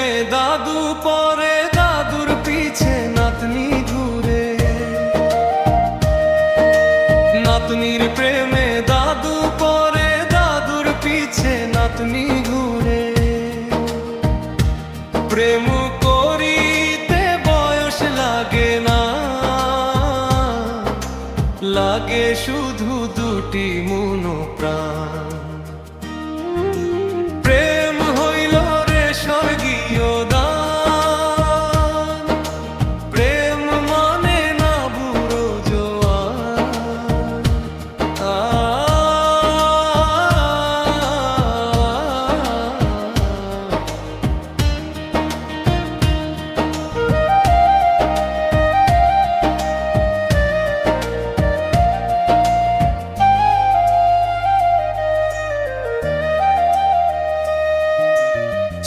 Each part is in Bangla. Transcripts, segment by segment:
প্রেমে দাদু পরে, দাদুর পিছে নাতনি ঘুরে। নাতনির প্রেমে দাদু পরে, দাদুর পিছে নাতনি ঘুরে। প্রেম করিতে বয়স লাগে না, লাগে শুধু দুটি মন প্রাণ। প্রেম হইল রে স্বর্গীয় দান, প্রেম মানে না বুড়ো জোয়ান।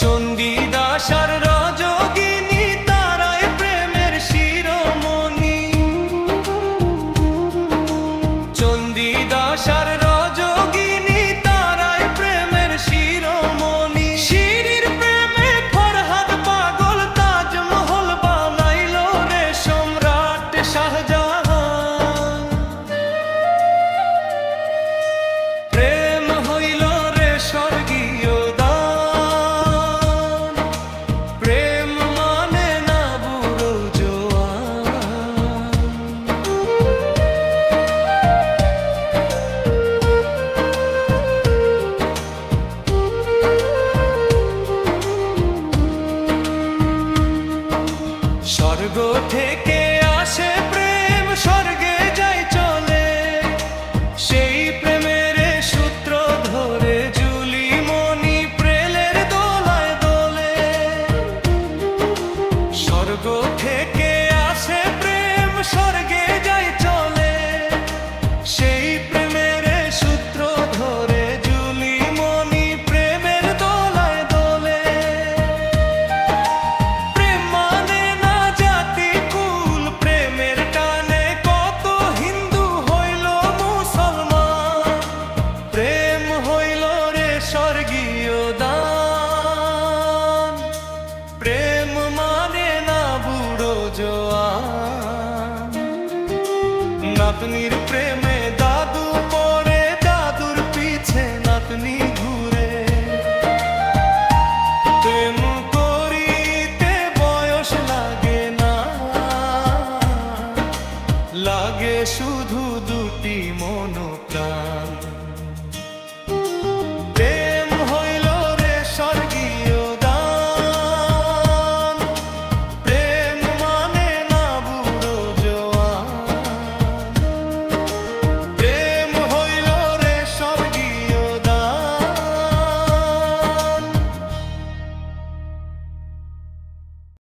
চণ্ডীদাস আর রজোগিনী তারাই প্রেমের শিরোমণি। চণ্ডীদাস আর রজোগিনী তারাই প্রেমের শিরোমণি। শিরির প্রেমে ফরহাদ পাগল, তাজমহল বানাইল রে সম্রাট শাহজাহান। প্রেম হইল রে স্বর্গীয় দান, প্রেম মানে না বুড়ো জোয়ান। স্বর্গ থেকে আসে প্রেম, স্বর্গে যায় চলে। সেই প্রেমের সূত্র ধরে জুলি মনি প্রেমের দোলায় দোলে। স্বর্গ থেকে আসে প্রেম, স্বর্গে যায় চলে। সেই প্রেমের সূত্র ধরে জুলি মনি প্রেমের দোলায় দোলে। প্রেম মানে না জাতি কুল, প্রেমের টানে কত হিন্দু হইল মুসলমান। প্রেম হইল রে স্বর্গীয় দান, প্রেম মানে না বুড়ো জোয়ান। নাতনির